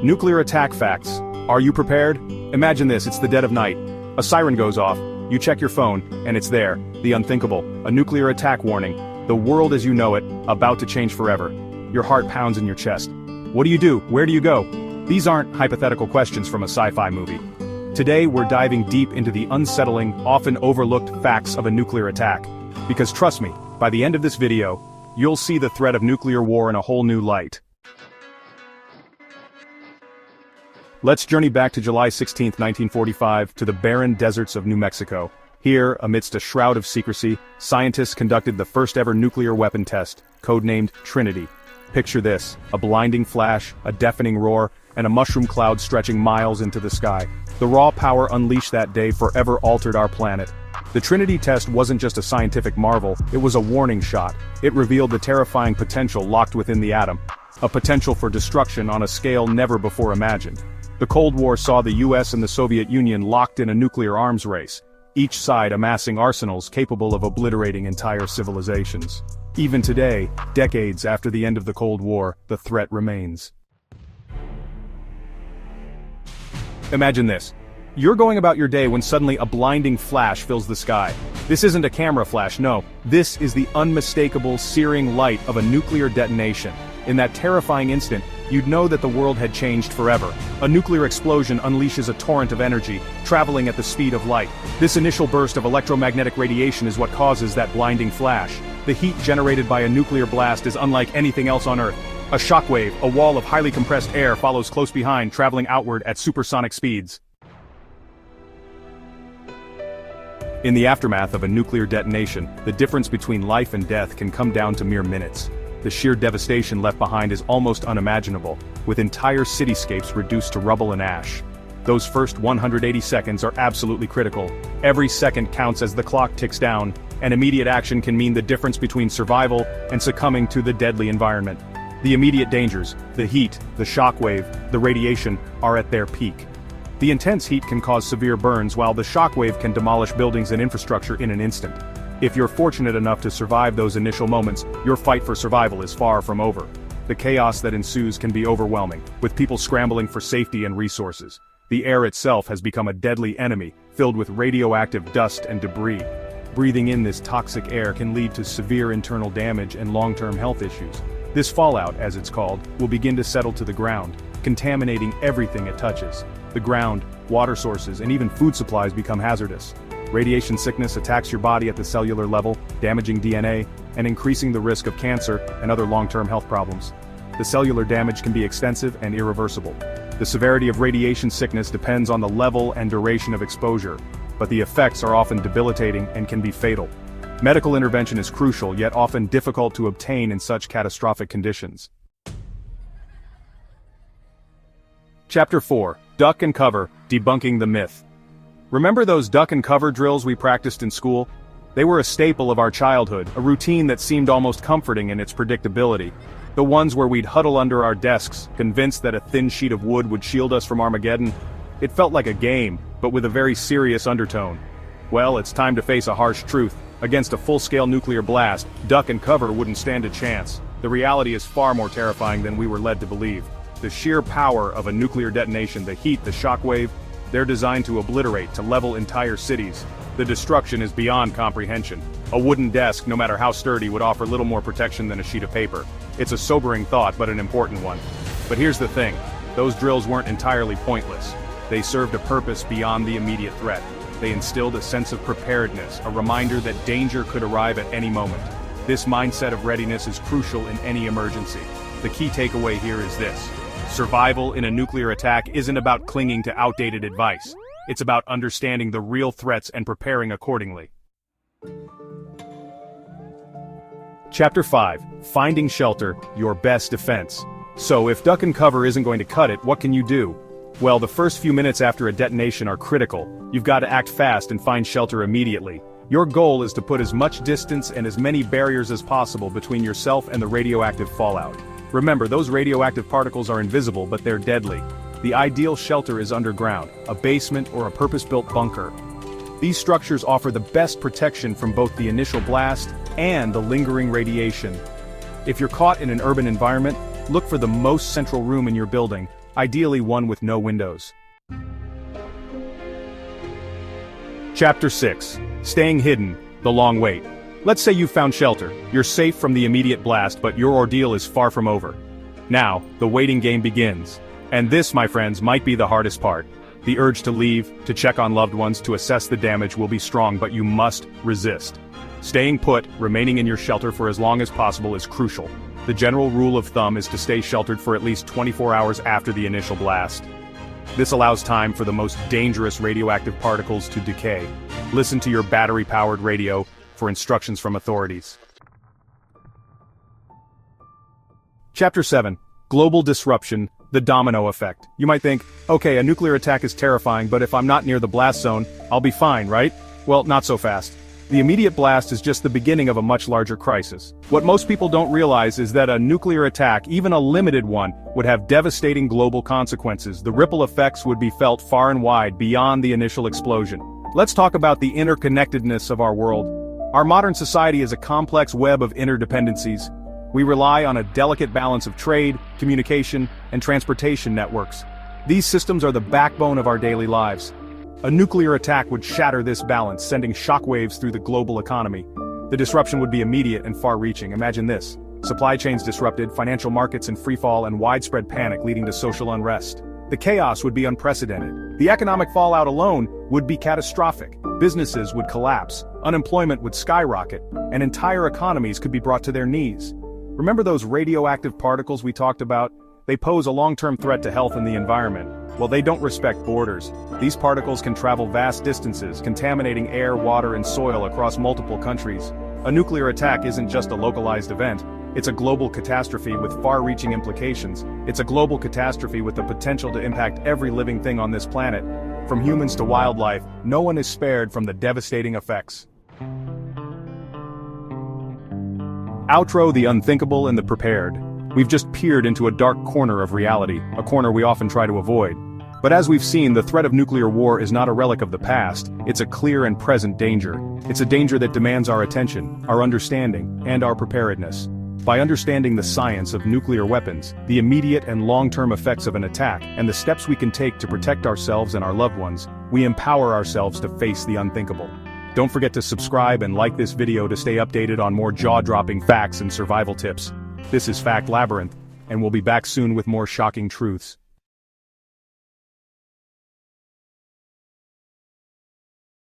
Nuclear attack facts. Are you prepared? Imagine this, it's the dead of night. A siren goes off, you check your phone, and it's there. The unthinkable. A nuclear attack warning. The world as you know it, about to change forever. Your heart pounds in your chest. What do you do? Where do you go? These aren't hypothetical questions from a sci-fi movie. Today we're diving deep into the unsettling, often overlooked facts of a nuclear attack. Because trust me, by the end of this video, you'll see the threat of nuclear war in a whole new light. Let's journey back to July 16, 1945, to the barren deserts of New Mexico. Here, amidst a shroud of secrecy, scientists conducted the first-ever nuclear weapon test, codenamed Trinity. Picture this, a blinding flash, a deafening roar, and a mushroom cloud stretching miles into the sky. The raw power unleashed that day forever altered our planet. The Trinity test wasn't just a scientific marvel, it was a warning shot. It revealed the terrifying potential locked within the atom. A potential for destruction on a scale never before imagined. The Cold War saw the US and the Soviet Union locked in a nuclear arms race, each side amassing arsenals capable of obliterating entire civilizations. Even today, decades after the end of the Cold War, the threat remains. Imagine this. You're going about your day when suddenly a blinding flash fills the sky. This isn't a camera flash, no. This is the unmistakable, searing light of a nuclear detonation. In that terrifying instant, you'd know that the world had changed forever. A nuclear explosion unleashes a torrent of energy, traveling at the speed of light. This initial burst of electromagnetic radiation is what causes that blinding flash. The heat generated by a nuclear blast is unlike anything else on Earth. A shockwave, a wall of highly compressed air follows close behind, traveling outward at supersonic speeds. In the aftermath of a nuclear detonation, the difference between life and death can come down to mere minutes. The sheer devastation left behind is almost unimaginable, with entire cityscapes reduced to rubble and ash. Those first 180 seconds are absolutely critical. Every second counts as the clock ticks down, and immediate action can mean the difference between survival and succumbing to the deadly environment. The immediate dangers, the heat, the shockwave, the radiation, are at their peak. The intense heat can cause severe burns, while the shockwave can demolish buildings and infrastructure in an instant. If you're fortunate enough to survive those initial moments, your fight for survival is far from over. The chaos that ensues can be overwhelming, with people scrambling for safety and resources. The air itself has become a deadly enemy, filled with radioactive dust and debris. Breathing in this toxic air can lead to severe internal damage and long-term health issues. This fallout, as it's called, will begin to settle to the ground, contaminating everything it touches. The ground, water sources, and even food supplies become hazardous. Radiation sickness attacks your body at the cellular level, damaging DNA, and increasing the risk of cancer and other long-term health problems. The cellular damage can be extensive and irreversible. The severity of radiation sickness depends on the level and duration of exposure, but the effects are often debilitating and can be fatal. Medical intervention is crucial, yet often difficult to obtain in such catastrophic conditions. Chapter 4. Duck and Cover, Debunking the Myth. Remember those duck and cover drills we practiced in school? They were a staple of our childhood, a routine that seemed almost comforting in its predictability. The ones where we'd huddle under our desks, convinced that a thin sheet of wood would shield us from Armageddon. It felt like a game, but with a very serious undertone. Well, it's time to face a harsh truth. Against a full-scale nuclear blast, duck and cover wouldn't stand a chance. The reality is far more terrifying than we were led to believe. The sheer power of a nuclear detonation, the heat, the shockwave, they're designed to obliterate, to level entire cities. The destruction is beyond comprehension. A wooden desk, no matter how sturdy, would offer little more protection than a sheet of paper. It's a sobering thought, but an important one. But here's the thing. Those drills weren't entirely pointless. They served a purpose beyond the immediate threat. They instilled a sense of preparedness, a reminder that danger could arrive at any moment. This mindset of readiness is crucial in any emergency. The key takeaway here is this. Survival in a nuclear attack isn't about clinging to outdated advice. It's about understanding the real threats and preparing accordingly. Chapter 5. Finding Shelter, Your Best Defense. So if duck and cover isn't going to cut it, what can you do? Well, the first few minutes after a detonation are critical. You've got to act fast and find shelter immediately. Your goal is to put as much distance and as many barriers as possible between yourself and the radioactive fallout. Remember, those radioactive particles are invisible, but they're deadly. The ideal shelter is underground, a basement or a purpose-built bunker. These structures offer the best protection from both the initial blast and the lingering radiation. If you're caught in an urban environment, look for the most central room in your building. ideally one with no windows. Chapter 6. Staying hidden, the long wait. Let's say you've found shelter. You're safe from the immediate blast, but your ordeal is far from over. Now, the waiting game begins. And this, my friends, might be the hardest part. The urge to leave, to check on loved ones, to assess the damage will be strong, but you must resist. Staying put, remaining in your shelter for as long as possible is crucial. The general rule of thumb is to stay sheltered for at least 24 hours after the initial blast. This allows time for the most dangerous radioactive particles to decay. Listen to your battery-powered radio for instructions from authorities. Chapter 7. Global disruption, the domino effect. You might think, okay, a nuclear attack is terrifying, but if I'm not near the blast zone, I'll be fine, right? Well, not so fast. The immediate blast is just the beginning of a much larger crisis. What most people don't realize is that a nuclear attack, even a limited one, would have devastating global consequences. The ripple effects would be felt far and wide beyond the initial explosion. Let's talk about the interconnectedness of our world. Our modern society is a complex web of interdependencies. We rely on a delicate balance of trade, communication, and transportation networks. These systems are the backbone of our daily lives. A nuclear attack would shatter this balance, sending shockwaves through the global economy. The disruption would be immediate and far-reaching. Imagine this: supply chains disrupted, financial markets in freefall, and widespread panic leading to social unrest. The chaos would be unprecedented. The economic fallout alone would be catastrophic. Businesses would collapse, unemployment would skyrocket, and entire economies could be brought to their knees. Remember those radioactive particles we talked about? They pose a long-term threat to health and the environment. Well, they don't respect borders. These particles can travel vast distances, contaminating air, water, and soil across multiple countries. A nuclear attack isn't just a localized event. It's a global catastrophe with far-reaching implications. It's a global catastrophe with the potential to impact every living thing on this planet. From humans to wildlife, no one is spared from the devastating effects. Outro: the unthinkable and the prepared. We've just peered into a dark corner of reality, a corner we often try to avoid. But as we've seen, the threat of nuclear war is not a relic of the past, it's a clear and present danger. It's a danger that demands our attention, our understanding, and our preparedness. By understanding the science of nuclear weapons, the immediate and long-term effects of an attack, and the steps we can take to protect ourselves and our loved ones, we empower ourselves to face the unthinkable. Don't forget to subscribe and like this video to stay updated on more jaw-dropping facts and survival tips. This is Fact Labyrinth, and we'll be back soon with more shocking truths.